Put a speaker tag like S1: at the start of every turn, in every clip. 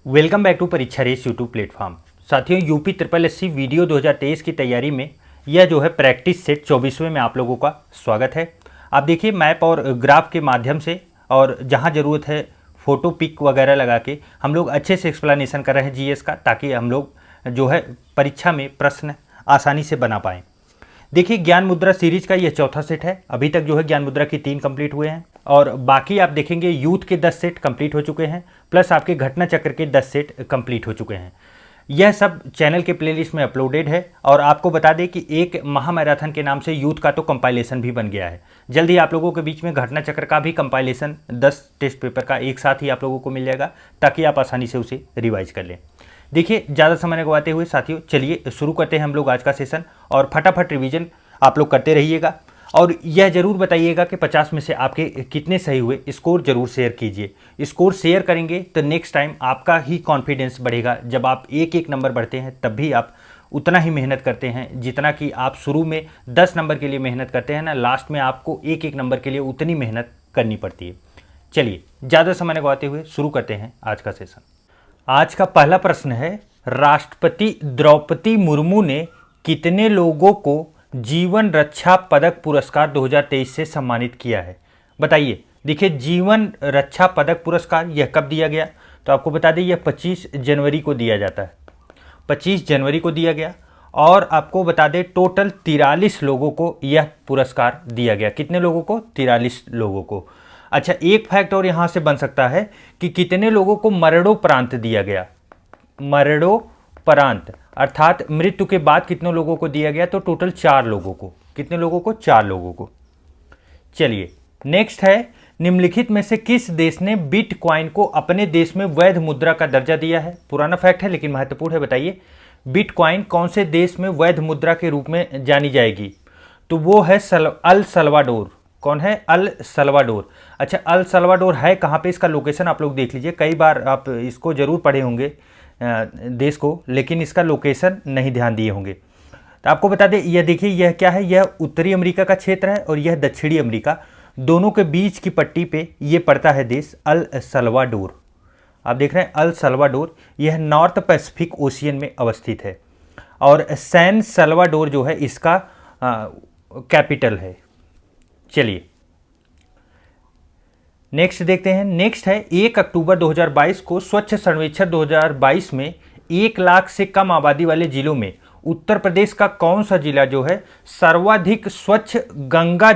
S1: Welcome back to परीक्षा race YouTube platform. साथियों, UP triple SC video 2023 की तैयारी में यह जो है प्रैक्टिस सेट 24वें में आप लोगों का स्वागत है। आप देखिए मैप और ग्राफ के माध्यम से और जहां ज़रूरत है फ़ोटो पिक वगैरह लगा के हम लोग अच्छे से एक्सप्लेनेशन कर रहे हैं जीएस का, ताकि हम लोग जो है परीक्षा में प्रश्न आसानी से बना पाएँ। देखिए, ज्ञान मुद्रा सीरीज का यह चौथा सेट है। अभी तक जो है ज्ञान मुद्रा की 3 कंप्लीट हुए हैं और बाकी आप देखेंगे यूथ के 10 सेट कंप्लीट हो चुके हैं, प्लस आपके घटना चक्र के 10 सेट कंप्लीट हो चुके हैं। यह सब चैनल के प्लेलिस्ट में अपलोडेड है। और आपको बता दें कि एक महामैराथन के नाम से यूथ का तो कंपाइलेशन भी बन गया है। जल्दी आप लोगों के बीच में घटना चक्र का भी कंपाइलेशन 10 टेस्ट पेपर का एक साथ ही आप लोगों को मिल जाएगा, ताकि आप आसानी से उसे रिवाइज कर लें। देखिए, ज़्यादा समय न गवाते हुए साथियों, चलिए शुरू करते हैं हम लोग आज का सेशन। और फटाफट रिवीजन आप लोग करते रहिएगा और यह जरूर बताइएगा कि 50 में से आपके कितने सही हुए। स्कोर जरूर शेयर कीजिए। स्कोर शेयर करेंगे तो नेक्स्ट टाइम आपका ही कॉन्फिडेंस बढ़ेगा। जब आप एक एक नंबर बढ़ते हैं तब भी आप उतना ही मेहनत करते हैं जितना कि आप शुरू में 10 नंबर के लिए मेहनत करते हैं ना, लास्ट में आपको एक एक नंबर के लिए उतनी मेहनत करनी पड़ती है। चलिए, ज़्यादा समय न गवाते हुए शुरू करते हैं आज का सेशन। आज का पहला प्रश्न है, राष्ट्रपति द्रौपदी मुर्मू ने कितने लोगों को जीवन रक्षा पदक पुरस्कार 2023 से सम्मानित किया है? बताइए। देखिए, जीवन रक्षा पदक पुरस्कार यह कब दिया गया? तो आपको बता दें, यह 25 जनवरी को दिया जाता है। 25 जनवरी को दिया गया। और आपको बता दें, टोटल 43 लोगों को यह पुरस्कार दिया गया। कितने लोगों को? 43 लोगों को। अच्छा, एक फैक्ट और यहाँ से बन सकता है कि कितने लोगों को मरणोपरांत दिया गया। मरणोपरांत अर्थात मृत्यु के बाद कितने लोगों को दिया गया? तो टोटल 4 लोगों को। कितने लोगों को? 4 लोगों को। चलिए, नेक्स्ट है, निम्नलिखित में से किस देश ने बिटकॉइन को अपने देश में वैध मुद्रा का दर्जा दिया है? पुराना फैक्ट है लेकिन महत्वपूर्ण है। बताइए, बिटकॉइन कौन से देश में वैध मुद्रा के रूप में जानी जाएगी? तो वो है अल सल्वाडोर। कौन है? El Salvador. अच्छा, अल सल्वाडोर है कहाँ पे? इसका लोकेशन आप लोग देख लीजिए। कई बार आप इसको जरूर पढ़े होंगे देश को, लेकिन इसका लोकेशन नहीं ध्यान दिए होंगे। तो आपको बता दें, यह देखिए, यह क्या है? यह उत्तरी अमेरिका का क्षेत्र है और यह दक्षिणी अमेरिका, दोनों के बीच की पट्टी पे यह पड़ता है देश अल सल्वाडोर। आप देख रहे हैं अल सल्वाडोर, यह नॉर्थ पैसिफिक ओशियन में अवस्थित है। और सैन सल्वाडोर जो है इसका कैपिटल है। चलिए, नेक्स्ट देखते हैं। नेक्स्ट है, 1 अक्टूबर 2022 को स्वच्छ सर्वेक्षण 2022 में 1 लाख से कम आबादी वाले जिलों में उत्तर प्रदेश का कौन सा जिला जो है सर्वाधिक स्वच्छ गंगा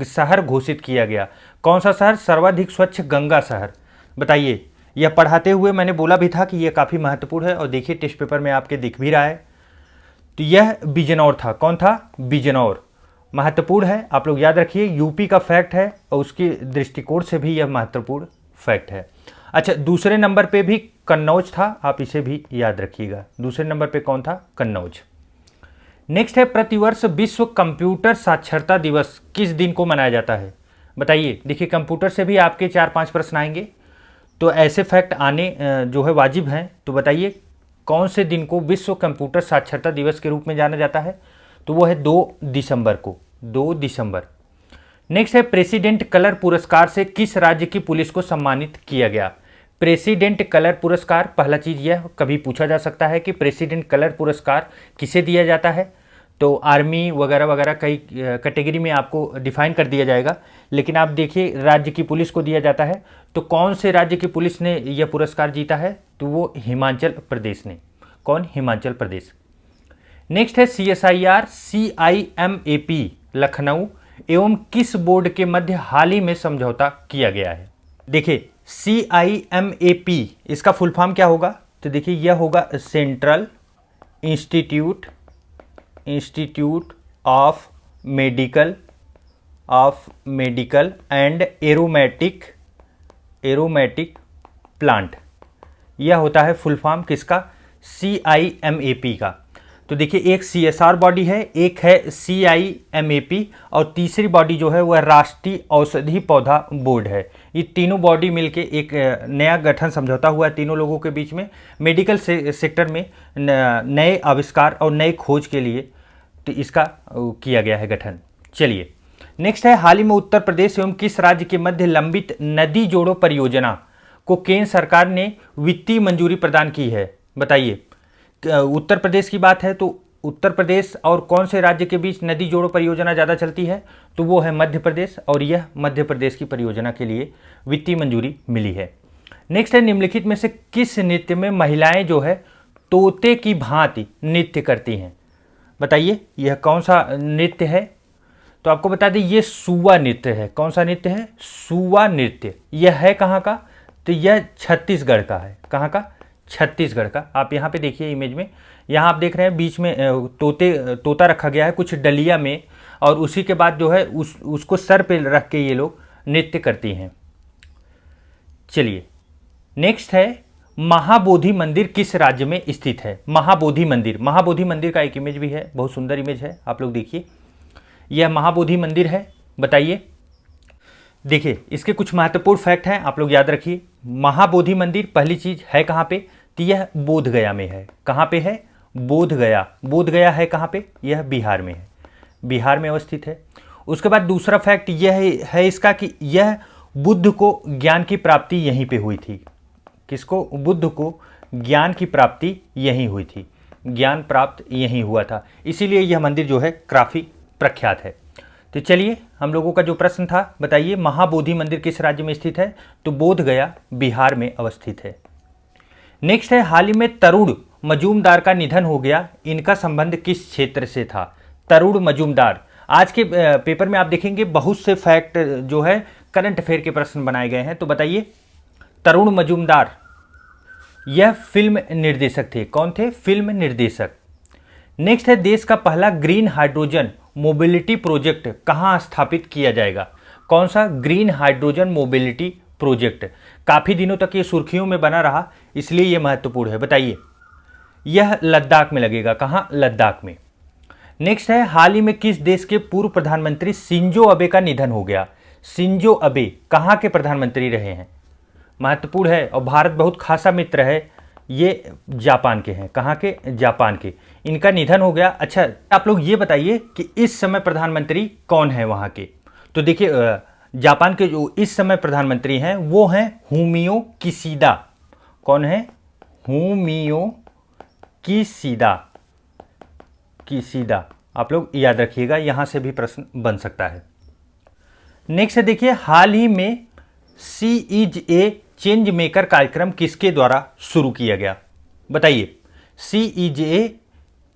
S1: शहर घोषित किया गया? कौन सा शहर? सर्वाधिक स्वच्छ गंगा शहर। बताइए। यह पढ़ाते हुए मैंने बोला भी था कि यह काफ़ी महत्वपूर्ण है और देखिए टेस्ट पेपर में आपके दिख भी रहा है। तो यह बिजनौर था। कौन था? बिजनौर। महत्वपूर्ण है, आप लोग याद रखिए। यूपी का फैक्ट है और उसके दृष्टिकोण से भी यह महत्वपूर्ण फैक्ट है। अच्छा, दूसरे नंबर पे भी कन्नौज था, आप इसे भी याद रखिएगा। दूसरे नंबर पे कौन था? कन्नौज। नेक्स्ट है, प्रतिवर्ष विश्व कंप्यूटर साक्षरता दिवस किस दिन को मनाया जाता है? बताइए। देखिए, कंप्यूटर से भी आपके 4-5 प्रश्न आएंगे, तो ऐसे फैक्ट आने जो है वाजिब हैं। तो बताइए, कौन से दिन को विश्व कंप्यूटर साक्षरता दिवस के रूप में जाना जाता है? तो वो है 2 दिसंबर को। 2 दिसंबर। नेक्स्ट है, प्रेसिडेंट कलर पुरस्कार से किस राज्य की पुलिस को सम्मानित किया गया? प्रेसिडेंट कलर पुरस्कार, पहला चीज यह कभी पूछा जा सकता है कि प्रेसिडेंट कलर पुरस्कार किसे दिया जाता है। तो आर्मी वगैरह वगैरह कई कैटेगरी में आपको डिफाइन कर दिया जाएगा, लेकिन आप देखिए राज्य की पुलिस को दिया जाता है। तो कौन से राज्य की पुलिस ने यह पुरस्कार जीता है? तो वो हिमाचल प्रदेश ने। कौन? हिमाचल प्रदेश। नेक्स्ट है, CSIR CIMAP लखनऊ एवं किस बोर्ड के मध्य हाल ही में समझौता किया गया है? देखिए, CIMAP इसका फुल फॉर्म क्या होगा? तो देखिए, यह होगा central institute of medical and aromatic plant. यह होता है फुल फॉर्म किसका? CIMAP का। तो देखिए, एक CSR बॉडी है, एक है CIMAP और तीसरी बॉडी जो है वह राष्ट्रीय औषधि पौधा बोर्ड है। ये तीनों बॉडी मिलके एक नया गठन समझौता हुआ है तीनों लोगों के बीच में, मेडिकल सेक्टर में नए आविष्कार और नए खोज के लिए। तो इसका किया गया है गठन। चलिए, नेक्स्ट है, हाल ही में उत्तर प्रदेश एवं किस राज्य के मध्य लंबित नदी जोड़ो परियोजना को केंद्र सरकार ने वित्तीय मंजूरी प्रदान की है? बताइए। उत्तर प्रदेश की बात है तो उत्तर प्रदेश और कौन से राज्य के बीच नदी जोड़ो परियोजना ज़्यादा चलती है? तो वो है मध्य प्रदेश, और यह मध्य प्रदेश की परियोजना के लिए वित्तीय मंजूरी मिली है। नेक्स्ट है, निम्नलिखित में से किस नृत्य में महिलाएं जो है तोते की भांति नृत्य करती हैं? बताइए, यह कौन सा नृत्य है? तो आपको बता दें, ये सुवा नृत्य है। कौन सा नृत्य है? सुवा नृत्य। यह है कहाँ का? तो यह छत्तीसगढ़ का है। कहाँ का? छत्तीसगढ़ का। आप यहाँ पे देखिए इमेज में, यहाँ आप देख रहे हैं बीच में तोता रखा गया है कुछ डलिया में, और उसी के बाद जो है उसको सर पे रख के ये लोग नृत्य करती हैं। चलिए, नेक्स्ट है, महाबोधि मंदिर किस राज्य में स्थित है? महाबोधि मंदिर। महाबोधि मंदिर का एक इमेज भी है, बहुत सुंदर इमेज है, आप लोग देखिए। यह महाबोधि मंदिर है। बताइए। देखिए, इसके कुछ महत्वपूर्ण फैक्ट हैं, आप लोग याद रखिए। महाबोधि मंदिर पहली चीज है कहाँ पे? तो यह बोधगया में है। कहाँ पे है? बोधगया। बोधगया है कहाँ पे? यह बिहार में है, बिहार में अवस्थित है। उसके बाद दूसरा फैक्ट यह है इसका कि यह बुद्ध को ज्ञान की प्राप्ति यहीं पे हुई थी। किसको? बुद्ध को ज्ञान की प्राप्ति यहीं हुई थी, ज्ञान प्राप्त यहीं हुआ था, इसीलिए यह मंदिर जो है काफ़ी प्रख्यात है। तो चलिए, हम लोगों का जो प्रश्न था, बताइए महाबोधि मंदिर किस राज्य में स्थित है? तो बोधगया बिहार में अवस्थित है। नेक्स्ट है, हाल ही में तरुण मजूमदार का निधन हो गया, इनका संबंध किस क्षेत्र से था? तरुण मजूमदार। आज के पेपर में आप देखेंगे बहुत से फैक्ट जो है करंट अफेयर के प्रश्न बनाए गए हैं। तो बताइए, तरुण मजूमदार यह फिल्म निर्देशक थे। कौन थे? फिल्म निर्देशक। नेक्स्ट है, देश का पहला ग्रीन हाइड्रोजन मोबिलिटी प्रोजेक्ट कहाँ स्थापित किया जाएगा? कौन सा? Green hydrogen mobility project. काफ़ी दिनों तक ये सुर्खियों में बना रहा, इसलिए ये महत्वपूर्ण है। बताइए। यह लद्दाख में लगेगा। कहाँ? लद्दाख में। नेक्स्ट है, हाल ही में किस देश के पूर्व प्रधानमंत्री शिंजो अबे का निधन हो गया? शिंजो अबे कहाँ के प्रधानमंत्री रहे हैं? महत्वपूर्ण है, और भारत बहुत खासा मित्र है। ये जापान के हैं। कहाँ के? जापान के। इनका निधन हो गया। अच्छा, आप लोग ये बताइए कि इस समय प्रधानमंत्री कौन है वहाँ के? तो देखिए, जापान के जो इस समय प्रधानमंत्री हैं वो हैं फूमियो किशिदा। कौन है? Fumio Kishida. किशिदा, आप लोग याद रखिएगा, यहाँ से भी प्रश्न बन सकता है। नेक्स्ट है, देखिए, हाल ही में सी इज ए चेंज मेकर कार्यक्रम किसके द्वारा शुरू किया गया? बताइए। सी इज ए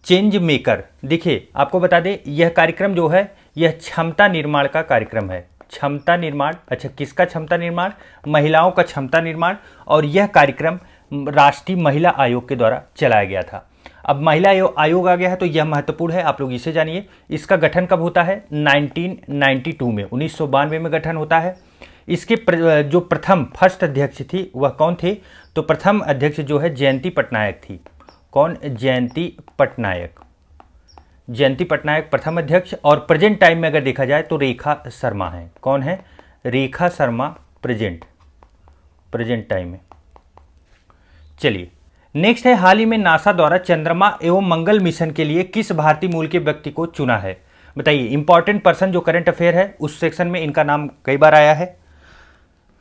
S1: चेंज मेकर। देखिए, आपको बता दें, यह कार्यक्रम जो है यह क्षमता निर्माण का कार्यक्रम है। क्षमता निर्माण। अच्छा, किसका क्षमता निर्माण? महिलाओं का क्षमता निर्माण। और यह कार्यक्रम राष्ट्रीय महिला आयोग के द्वारा चलाया गया था। अब महिला आयोग आ गया है तो यह महत्वपूर्ण है, आप लोग इसे जानिए। इसका गठन कब होता है? 1992 में, 1992 में गठन होता है। इसके जो प्रथम फर्स्ट अध्यक्ष थी वह कौन थे? तो प्रथम अध्यक्ष जो है जयंती पटनायक थी। कौन? जयंती पटनायक। जयंती पटनायक प्रथम अध्यक्ष। और प्रेजेंट टाइम में अगर देखा जाए तो रेखा शर्मा है। कौन है? रेखा शर्मा प्रेजेंट टाइम में। चलिए, नेक्स्ट है, हाल ही में नासा द्वारा चंद्रमा एवं मंगल मिशन के लिए किस भारतीय मूल के व्यक्ति को चुना है? बताइए। इंपॉर्टेंट पर्सन जो करंट अफेयर है उस सेक्शन में इनका नाम कई बार आया है।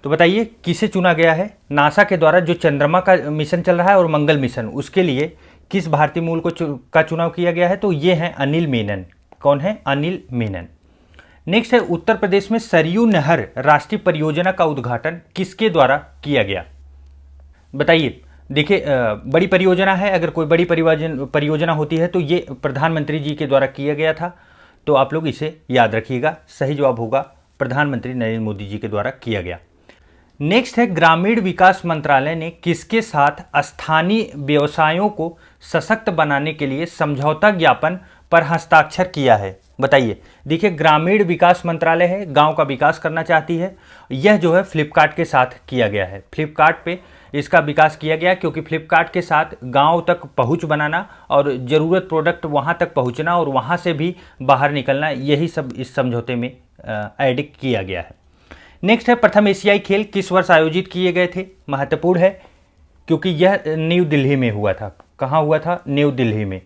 S1: तो बताइए, किसे चुना गया है? नासा के द्वारा जो चंद्रमा का मिशन चल रहा है और मंगल मिशन, उसके लिए किस भारतीय मूल का चुनाव किया गया है? तो ये हैं अनिल मेनन। कौन है? अनिल मेनन। नेक्स्ट है, उत्तर प्रदेश में सरयू नहर राष्ट्रीय परियोजना का उद्घाटन किसके द्वारा किया गया? बताइए। देखिए, बड़ी परियोजना है, अगर कोई बड़ी परियोजना होती है तो ये प्रधानमंत्री जी के द्वारा किया गया था। तो आप लोग इसे याद रखिएगा, सही जवाब होगा प्रधानमंत्री नरेंद्र मोदी जी के द्वारा किया गया। नेक्स्ट है, ग्रामीण विकास मंत्रालय ने किसके साथ स्थानीय व्यवसायों को सशक्त बनाने के लिए समझौता ज्ञापन पर हस्ताक्षर किया है? बताइए। देखिए, ग्रामीण विकास मंत्रालय है, गांव का विकास करना चाहती है। यह जो है फ्लिपकार्ट के साथ किया गया है। फ्लिपकार्ट पे इसका विकास किया गया क्योंकि फ्लिपकार्ट के साथ गांव तक पहुंच बनाना और ज़रूरत प्रोडक्ट वहां तक पहुंचना और वहां से भी बाहर निकलना, यही सब इस समझौते में ऐड किया गया है। नेक्स्ट है, प्रथम एशियाई खेल किस वर्ष आयोजित किए गए थे? महत्वपूर्ण है क्योंकि यह न्यू दिल्ली में हुआ था। कहाँ हुआ था? न्यू दिल्ली में।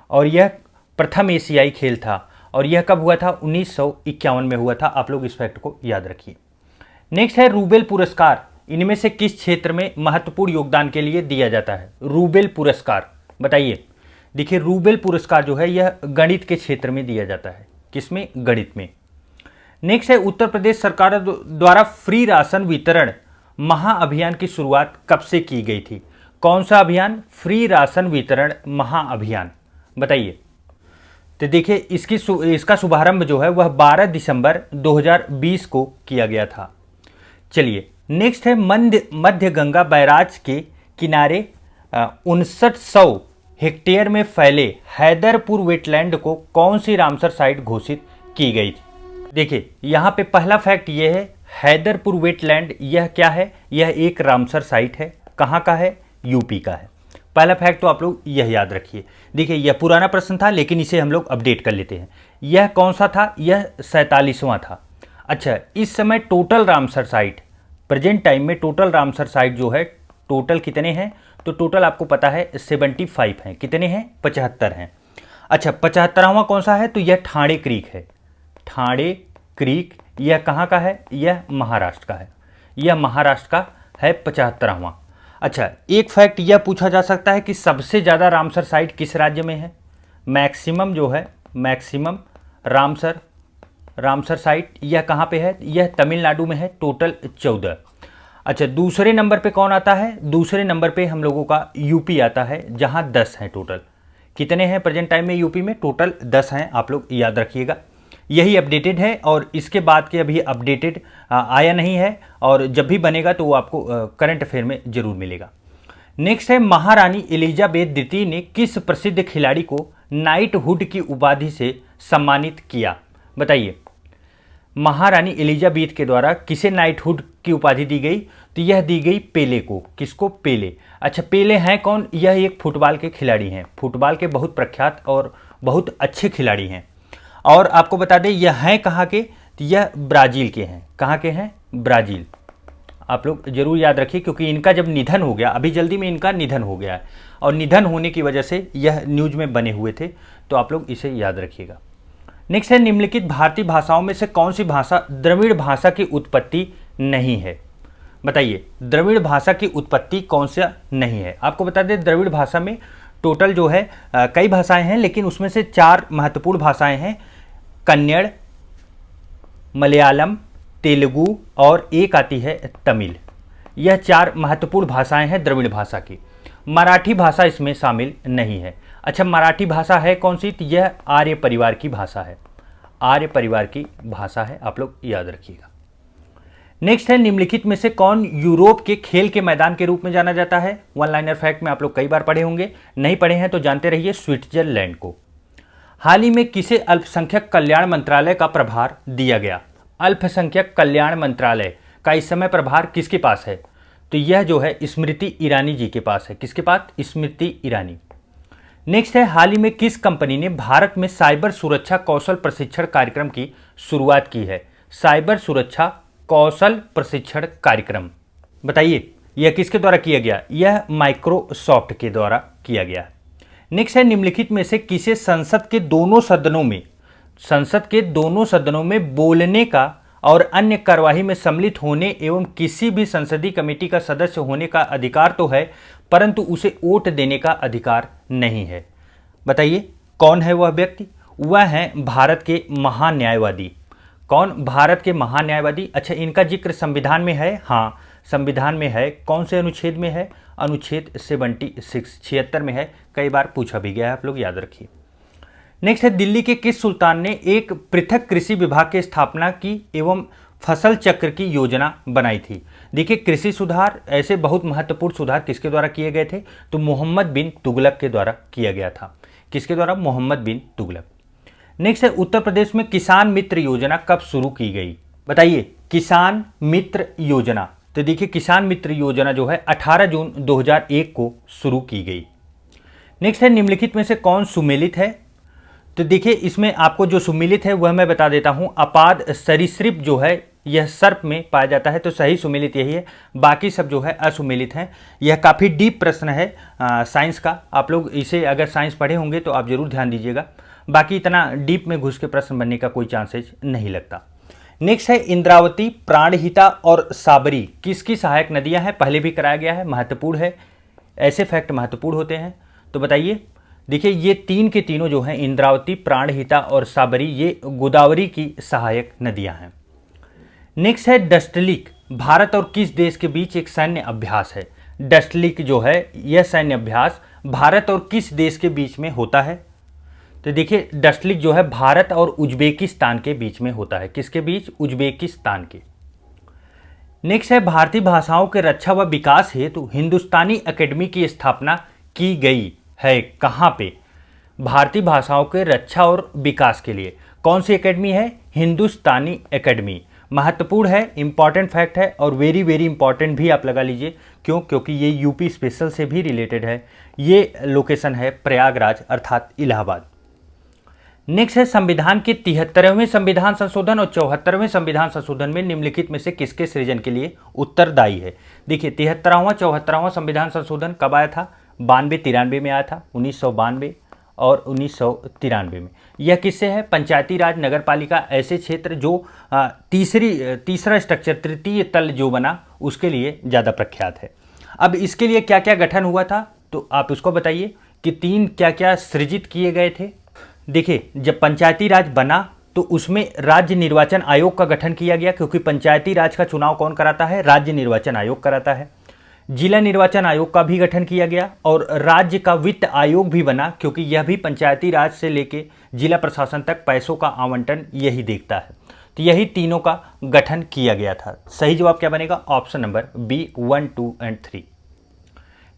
S1: और यह प्रथम एशियाई खेल था। और यह कब हुआ था? 1951 में हुआ था। आप लोग इस फैक्ट को याद रखिए। नेक्स्ट है, रूबेल पुरस्कार इनमें से किस क्षेत्र में महत्वपूर्ण योगदान के लिए दिया जाता है? रूबेल पुरस्कार, बताइए। देखिए रूबेल पुरस्कार जो है यह गणित के क्षेत्र में दिया जाता है। किसमें? गणित में। नेक्स्ट है उत्तर प्रदेश सरकार द्वारा फ्री राशन वितरण महाअभियान की शुरुआत कब से की गई थी? कौन सा अभियान? फ्री राशन वितरण महाअभियान, बताइए। तो देखिए इसका शुभारंभ जो है वह 12 दिसंबर 2020 को किया गया था। चलिए नेक्स्ट है मध्य गंगा बैराज के किनारे 5900 हेक्टेयर में फैले हैदरपुर वेटलैंड को कौन सी रामसर साइट घोषित की गई थी? देखिए यहाँ पे पहला फैक्ट ये है, हैदरपुर वेटलैंड यह क्या है? यह एक रामसर साइट है। कहाँ का है? यूपी का है। पहला फैक्ट तो आप लोग यह याद रखिए। देखिए यह पुराना प्रश्न था लेकिन इसे हम लोग अपडेट कर लेते हैं। यह कौन सा था? यह 47वां था। अच्छा, इस समय total Ramsar site, present time में टोटल रामसर साइट जो है टोटल कितने हैं? तो टोटल आपको पता है 75 हैं। कितने हैं? 75 हैं। अच्छा 75वां कौन सा है? तो यह ठाणे क्रीक है। ठाणे क्रीक यह कहाँ का है? यह महाराष्ट्र का है। यह महाराष्ट्र का है 75वां। अच्छा एक फैक्ट यह पूछा जा सकता है कि सबसे ज़्यादा रामसर साइट किस राज्य में है? मैक्सिमम जो है, मैक्सिमम रामसर साइट यह कहाँ पे है? यह तमिलनाडु में है, टोटल 14। अच्छा दूसरे नंबर पे कौन आता है? दूसरे नंबर पे हम लोगों का यूपी आता है जहाँ 10 हैं टोटल। कितने हैं प्रेजेंट टाइम में यूपी में? टोटल 10 हैं, आप लोग याद रखिएगा। यही अपडेटेड है और इसके बाद के अभी अपडेटेड आया नहीं है और जब भी बनेगा तो वो आपको करंट अफेयर में जरूर मिलेगा। नेक्स्ट है महारानी एलिजाबेथ द्वितीय ने किस प्रसिद्ध खिलाड़ी को नाइटहुड की उपाधि से सम्मानित किया? बताइए। महारानी एलिजाबेथ के द्वारा किसे नाइटहुड की उपाधि दी गई? तो यह दी गई पेले को। किसको? पेले। अच्छा पेले हैं कौन? यह एक फुटबॉल के खिलाड़ी हैं, फुटबॉल के बहुत प्रख्यात और बहुत अच्छे खिलाड़ी हैं। और आपको बता दें यह हैं कहाँ के? तो यह ब्राज़ील के हैं। कहाँ के हैं? ब्राज़ील। आप लोग जरूर याद रखिए क्योंकि इनका जब निधन हो गया, अभी जल्दी में इनका निधन हो गया है और निधन होने की वजह से यह न्यूज में बने हुए थे, तो आप लोग इसे याद रखिएगा। नेक्स्ट है निम्नलिखित भारतीय भाषाओं में से कौन सी भाषा द्रविड़ भाषा की उत्पत्ति नहीं है? बताइए द्रविड़ भाषा की उत्पत्ति कौन सा नहीं है? आपको बता दें द्रविड़ भाषा में टोटल जो है कई भाषाएं हैं लेकिन उसमें से 4 महत्वपूर्ण भाषाएं हैं, कन्नड़, मलयालम, तेलुगु और एक आती है तमिल। यह 4 महत्वपूर्ण भाषाएं हैं द्रविड़ भाषा की। मराठी भाषा इसमें शामिल नहीं है। अच्छा मराठी भाषा है कौन सी? तो यह आर्य परिवार की भाषा है। आर्य परिवार की भाषा है, आप लोग याद रखिएगा। नेक्स्ट है निम्नलिखित में से कौन यूरोप के खेल के मैदान के रूप में जाना जाता है? वन लाइनर फैक्ट में आप लोग कई बार पढ़े होंगे, नहीं पढ़े हैं तो जानते रहिए, स्विट्जरलैंड को। हाल ही में किसे अल्पसंख्यक कल्याण मंत्रालय का प्रभार दिया गया? अल्पसंख्यक कल्याण मंत्रालय का इस समय प्रभार किसके पास है? तो यह जो है स्मृति ईरानी जी के पास है। किसके पास? स्मृति ईरानी। नेक्स्ट है हाल ही में किस कंपनी ने भारत में साइबर सुरक्षा कौशल प्रशिक्षण कार्यक्रम की शुरुआत की है? साइबर सुरक्षा कौशल प्रशिक्षण कार्यक्रम, बताइए यह किसके द्वारा किया गया? यह माइक्रोसॉफ्ट के द्वारा किया गया। नेक्स्ट है निम्नलिखित में से किसे संसद के दोनों सदनों में बोलने का और अन्य कार्यवाही में सम्मिलित होने एवं किसी भी संसदीय कमेटी का सदस्य होने का अधिकार तो है परंतु उसे वोट देने का अधिकार नहीं है? बताइए कौन है वह व्यक्ति? वह है भारत के महान्यायवादी। कौन? भारत के महान्यायवादी। अच्छा इनका जिक्र संविधान में है? हाँ संविधान में है। कौन से अनुच्छेद में है? अनुच्छेद 76 में है। कई बार पूछा भी गया है, आप लोग याद रखिए। नेक्स्ट है दिल्ली के किस सुल्तान ने एक पृथक कृषि विभाग की स्थापना की एवं फसल चक्र की योजना बनाई थी? देखिए कृषि सुधार, ऐसे बहुत महत्वपूर्ण सुधार किसके द्वारा किए गए थे? तो मोहम्मद बिन तुगलक के द्वारा किया गया था। किसके द्वारा? मोहम्मद बिन तुगलक। नेक्स्ट है उत्तर प्रदेश में किसान मित्र योजना कब शुरू की गई? बताइए किसान मित्र योजना। तो देखिए किसान मित्र योजना जो है 18 जून 2001 को शुरू की गई। नेक्स्ट है निम्नलिखित में से कौन सुमेलित है? तो देखिए इसमें आपको जो सुमेलित है वह मैं बता देता हूं। अपाद सरीसृप जो है यह सर्प में पाया जाता है, तो सही सुमेलित यही है, बाकी सब जो है असुमेलित हैं। यह काफ़ी डीप प्रश्न है साइंस का, आप लोग इसे अगर साइंस पढ़े होंगे तो आप जरूर ध्यान दीजिएगा। बाकी इतना डीप में घुस के प्रश्न बनने का कोई चांसेज नहीं लगता। नेक्स्ट है इंद्रावती, प्राणहिता और साबरी किसकी सहायक नदियां हैं, पहले भी कराया गया है, महत्वपूर्ण है, ऐसे फैक्ट महत्वपूर्ण होते हैं। तो बताइए, देखिए ये तीन के तीनों जो हैं इंद्रावती, प्राणहिता और साबरी, ये गोदावरी की सहायक नदियां हैं। नेक्स्ट है डस्टलिक, भारत और किस देश के बीच एक सैन्य अभ्यास है। डस्टलिक जो है यह सैन्य अभ्यास भारत और किस देश के बीच में होता है। तो देखिए डस्टलिक जो है भारत और उज्बेकिस्तान के बीच में होता है, किसके बीच, उज्बेकिस्तान के। नेक्स्ट है भारतीय भाषाओं के रक्षा व विकास हेतु हिंदुस्तानी एकेडमी की स्थापना की गई है, कहाँ पे। भारतीय भाषाओं के रक्षा और विकास के लिए कौन सी एकेडमी है, हिंदुस्तानी एकेडमी। महत्वपूर्ण है, इंपॉर्टेंट फैक्ट है और वेरी वेरी इंपॉर्टेंट भी आप लगा लीजिए, क्यों, क्योंकि ये यूपी स्पेशल से भी रिलेटेड है। ये लोकेशन है प्रयागराज अर्थात इलाहाबाद। नेक्स्ट है संविधान के 73वें संविधान संशोधन और 74वें संविधान संशोधन में निम्नलिखित में से किसके सृजन के लिए उत्तरदायी है। देखिए 73वां 74वां संविधान संशोधन कब आया था, 92-93 में आया था, 1992 और 1993 में। यह किससे है, पंचायती राज नगर पालिका ऐसे क्षेत्र जो तीसरा स्ट्रक्चर, तृतीय तल जो बना उसके लिए ज़्यादा प्रख्यात है। अब इसके लिए क्या क्या गठन हुआ था, तो आप उसको बताइए कि तीन क्या क्या सृजित किए गए थे। देखिए जब पंचायती राज बना तो उसमें राज्य निर्वाचन आयोग का गठन किया गया, क्योंकि पंचायती राज का चुनाव कौन कराता है, राज्य निर्वाचन आयोग कराता है। जिला निर्वाचन आयोग का भी गठन किया गया और राज्य का वित्त आयोग भी बना, क्योंकि यह भी पंचायती राज से लेके जिला प्रशासन तक पैसों का आवंटन यही देखता है। तो यही तीनों का गठन किया गया था। सही जवाब क्या बनेगा, option number B, 1, 2 and 3।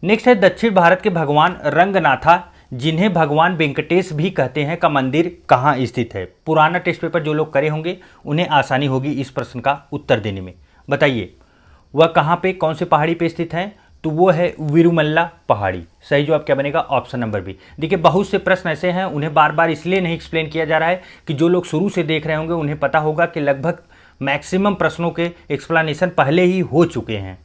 S1: Next है दक्षिण भारत के भगवान रंगनाथा, जिन्हें भगवान वेंकटेश भी कहते हैं, का मंदिर कहाँ स्थित है। पुराना टेस्ट पेपर जो लोग करे होंगे उन्हें आसानी होगी इस प्रश्न का उत्तर देने में। बताइए वह कहाँ पे, कौन से पहाड़ी पे स्थित है, तो वो है विरुमल्ला पहाड़ी। सही जवाब क्या बनेगा, ऑप्शन नंबर बी। देखिए बहुत से प्रश्न ऐसे हैं, उन्हें बार बार इसलिए नहीं एक्सप्लेन किया जा रहा है कि जो लोग शुरू से देख रहे होंगे उन्हें पता होगा कि लगभग मैक्सिमम प्रश्नों के एक्सप्लेनेशन पहले ही हो चुके हैं।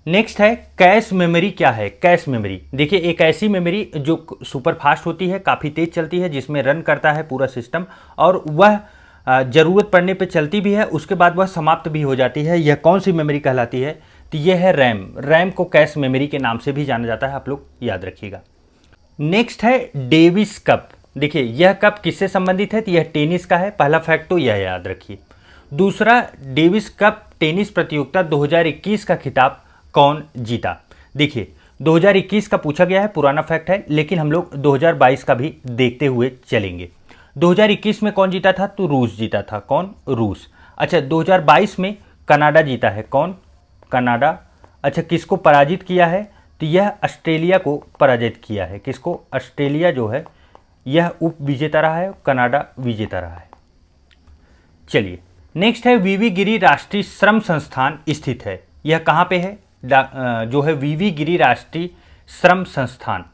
S1: नेक्स्ट है कैश मेमोरी क्या है। कैश मेमोरी देखिए एक ऐसी मेमोरी जो सुपर फास्ट होती है, काफ़ी तेज चलती है, जिसमें रन करता है पूरा सिस्टम और वह ज़रूरत पड़ने पे चलती भी है, उसके बाद वह समाप्त भी हो जाती है। यह कौन सी मेमोरी कहलाती है, तो यह है रैम। रैम को कैश मेमोरी के नाम से भी जाना जाता है, आप लोग याद रखिएगा। नेक्स्ट है डेविस कप। देखिए यह कप किससे संबंधित है, तो यह टेनिस का है। पहला फैक्ट तो यह याद रखिए। दूसरा, डेविस कप टेनिस प्रतियोगिता 2021 का खिताब कौन जीता। देखिए 2021 का पूछा गया है, पुराना फैक्ट है, लेकिन हम लोग 2022 का भी देखते हुए चलेंगे। 2021 में कौन जीता था, तो रूस जीता था। कौन, रूस। अच्छा 2022 में कनाडा जीता है। कौन, कनाडा। अच्छा किसको पराजित किया है, तो यह ऑस्ट्रेलिया को पराजित किया है। किसको, ऑस्ट्रेलिया जो है यह उप विजेता रहा है, कनाडा विजेता रहा है। चलिए नेक्स्ट है वीवी गिरी राष्ट्रीय श्रम संस्थान स्थित है। यह कहाँ पे है, जो है वीवी गिरी राष्ट्रीय श्रम संस्थान,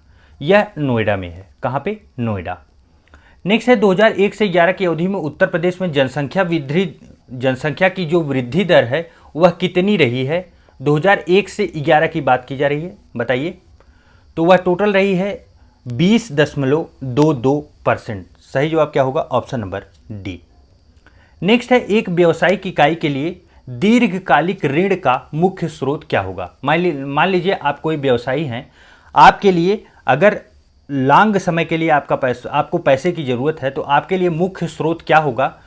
S1: यह नोएडा में है। कहाँ पे, नोएडा। नेक्स्ट है 2001 से 11 की अवधि में उत्तर प्रदेश में जनसंख्या की जो वृद्धि दर है वह कितनी रही है। 2001 से 11 की बात की जा रही है, बताइए। तो वह टोटल रही है 20.22%। सही जवाब क्या होगा, ऑप्शन नंबर डी। नेक्स्ट है एक व्यावसायिक इकाई के लिए दीर्घकालिक ऋण का मुख्य स्रोत क्या होगा। मान लीजिए आप कोई व्यवसायी हैं, आपके लिए अगर लॉन्ग समय के लिए आपको पैसे की ज़रूरत है, तो आपके लिए मुख्य स्रोत क्या होगा,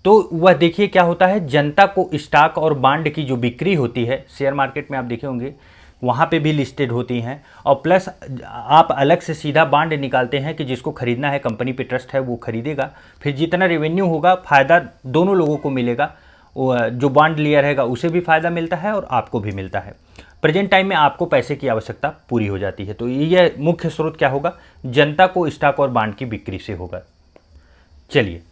S1: तो वह देखिए क्या होता है, जनता को स्टॉक और बॉन्ड की जो बिक्री होती है शेयर मार्केट में, आप देखे होंगे वहाँ पे भी लिस्टेड होती हैं, और प्लस आप अलग से सीधा बॉन्ड निकालते हैं कि जिसको खरीदना है, कंपनी पे ट्रस्ट है वो खरीदेगा, फिर जितना रेवेन्यू होगा फ़ायदा दोनों लोगों को मिलेगा। जो बॉन्ड लिया रहेगा उसे भी फ़ायदा मिलता है और आपको भी मिलता है। प्रेजेंट टाइम में आपको पैसे की आवश्यकता पूरी हो जाती है। तो यह मुख्य स्रोत क्या होगा, जनता को स्टॉक और बॉन्ड की बिक्री से होगा। चलिए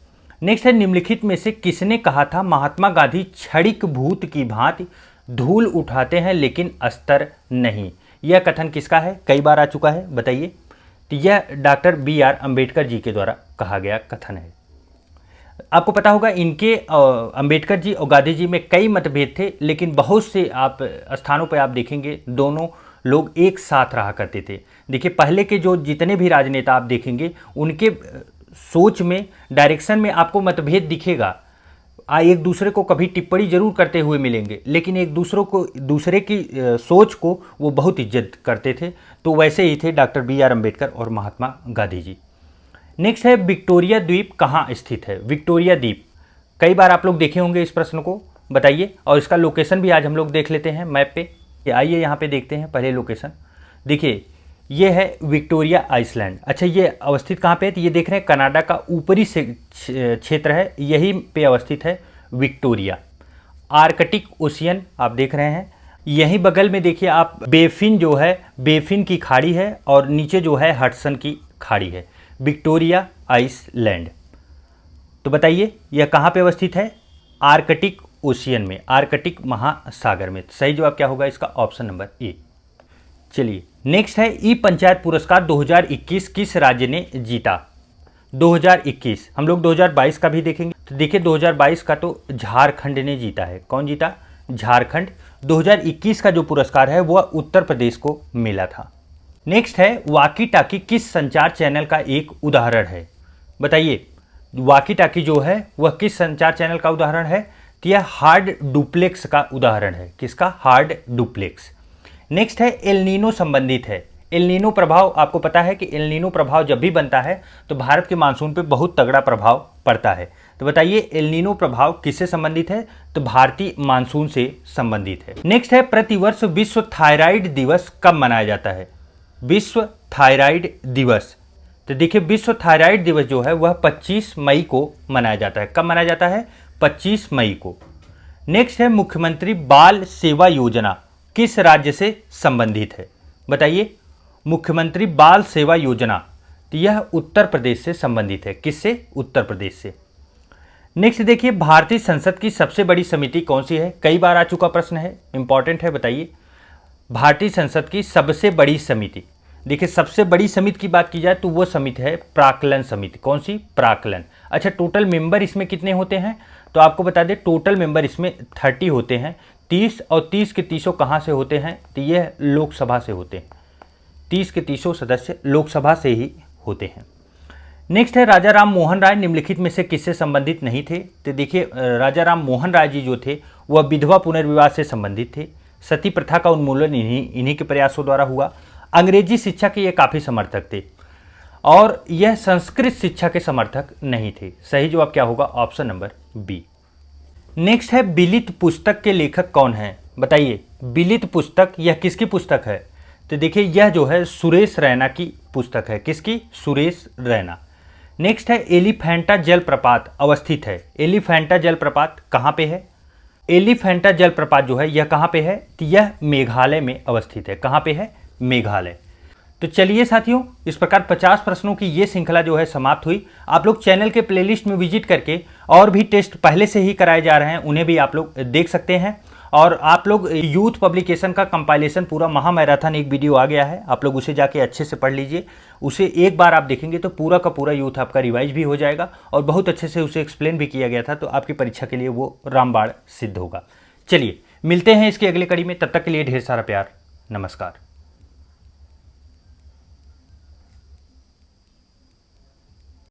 S1: नेक्स्ट है निम्नलिखित में से किसने कहा था महात्मा गांधी क्षणिक भूत की भांति धूल उठाते हैं लेकिन अस्तर नहीं। यह कथन किसका है, कई बार आ चुका है, बताइए। तो यह डॉक्टर BR अम्बेडकर जी के द्वारा कहा गया कथन है। आपको पता होगा इनके अंबेडकर जी और गांधी जी में कई मतभेद थे, लेकिन बहुत से आप स्थानों पर आप देखेंगे दोनों लोग एक साथ रहा करते थे। देखिए पहले के जो जितने भी राजनेता आप देखेंगे उनके सोच में, डायरेक्शन में आपको मतभेद दिखेगा, एक दूसरे को कभी टिप्पणी जरूर करते हुए मिलेंगे, लेकिन एक दूसरे की सोच को वो बहुत इज्जत करते थे। तो वैसे ही थे डॉक्टर BR अम्बेडकर और महात्मा गांधी जी। नेक्स्ट है विक्टोरिया द्वीप कहाँ स्थित है? विक्टोरिया द्वीप कई बार आप लोग देखे होंगे इस प्रश्न को, बताइए। और इसका लोकेशन भी आज हम लोग देख लेते हैं मैप पे। आइए यहाँ पे देखते हैं पहले लोकेशन। देखिए ये है विक्टोरिया आइसलैंड। अच्छा ये अवस्थित कहाँ पे है? तो ये देख रहे हैं कनाडा का ऊपरी से क्षेत्र है, यहीं पे अवस्थित है विक्टोरिया। आर्कटिक ओशियन आप देख रहे हैं, यहीं बगल में देखिए आप बेफिन जो है, बेफिन की खाड़ी है और नीचे जो है हडसन की खाड़ी है, विक्टोरिया आइसलैंड। तो बताइए यह कहाँ पे अवस्थित है? आर्कटिक ओशियन में, आर्कटिक महासागर में। सही जवाब क्या होगा इसका? Option number A. चलिए नेक्स्ट है ई पंचायत पुरस्कार 2021 किस राज्य ने जीता? 2021, हम लोग 2022 का भी देखेंगे। तो देखिए 2022 का तो झारखंड ने जीता है। कौन जीता? झारखंड। 2021 का जो पुरस्कार है वह उत्तर प्रदेश को मिला था। नेक्स्ट है वाकी टाकी किस संचार चैनल का एक उदाहरण है? बताइए वाकी टाकी जो है वह किस संचार चैनल का उदाहरण है? तो यह हार्ड डुप्लेक्स का उदाहरण है। किसका? Hard duplex. नेक्स्ट है एल नीनो संबंधित है। एल नीनो प्रभाव, आपको पता है कि एल नीनो प्रभाव जब भी बनता है तो भारत के मानसून पे बहुत तगड़ा प्रभाव पड़ता है। तो बताइए एल नीनो प्रभाव किससे संबंधित है? तो भारतीय मानसून से संबंधित है। नेक्स्ट है प्रतिवर्ष विश्व थायराइड दिवस कब मनाया जाता है? विश्व थायराइड दिवस। तो देखिए विश्व थायराइड दिवस जो है वह 25 मई को मनाया जाता है। कब मनाया जाता है? 25 मई को। नेक्स्ट है मुख्यमंत्री बाल सेवा योजना किस राज्य से संबंधित है? बताइए मुख्यमंत्री बाल सेवा योजना, तो यह उत्तर प्रदेश से संबंधित है। किससे? उत्तर प्रदेश से। नेक्स्ट देखिए भारतीय संसद की सबसे बड़ी समिति कौन सी है? कई बार आ चुका प्रश्न है, इंपॉर्टेंट है, बताइए। भारतीय संसद की सबसे बड़ी समिति, देखिए सबसे बड़ी समिति की बात की जाए तो वो समिति है प्राक्कलन समिति। कौन सी? प्राक्कलन। अच्छा टोटल मेंबर इसमें कितने होते हैं? तो आपको बता दें टोटल मेंबर इसमें 30 होते हैं। 30 और 30 के 30 कहाँ से होते हैं? तो यह लोकसभा से होते हैं। 30 के 30 सदस्य लोकसभा से ही होते हैं। नेक्स्ट है राजा राम मोहन राय निम्नलिखित में से किससे संबंधित नहीं थे? तो देखिए राजा राम मोहन राय जी जो थे वह विधवा पुनर्विवाह से संबंधित थे। सती प्रथा का उन्मूलन इन्हीं के प्रयासों द्वारा हुआ। अंग्रेजी शिक्षा के ये काफ़ी समर्थक थे और यह संस्कृत शिक्षा के समर्थक नहीं थे। सही जवाब क्या होगा? Option number B. नेक्स्ट है बिलित पुस्तक के लेखक कौन है? बताइए बिलित पुस्तक यह किसकी पुस्तक है? तो देखिए यह जो है सुरेश रैना की पुस्तक है। किसकी? सुरेश रैना। नेक्स्ट है एलिफेंटा जलप्रपात अवस्थित है। एलिफेंटा जलप्रपात कहाँ पे है? एलिफेंटा जलप्रपात जो है यह कहाँ पे है? तो यह मेघालय में अवस्थित है। कहाँ पे है? मेघालय। तो चलिए साथियों इस प्रकार 50 प्रश्नों की ये श्रृंखला जो है समाप्त हुई। आप लोग चैनल के प्लेलिस्ट में विजिट करके और भी टेस्ट पहले से ही कराए जा रहे हैं उन्हें भी आप लोग देख सकते हैं। और आप लोग यूथ पब्लिकेशन का कंपाइलेशन पूरा महामैराथन एक वीडियो आ गया है, आप लोग उसे जाके अच्छे से पढ़ लीजिए। उसे एक बार आप देखेंगे तो पूरा का पूरा यूथ आपका रिवाइज भी हो जाएगा और बहुत अच्छे से उसे एक्सप्लेन भी किया गया था। तो आपकी परीक्षा के लिए वो रामबाण सिद्ध होगा। चलिए मिलते हैं इसकी अगली कड़ी में, तब तक के लिए ढेर सारा प्यार, नमस्कार।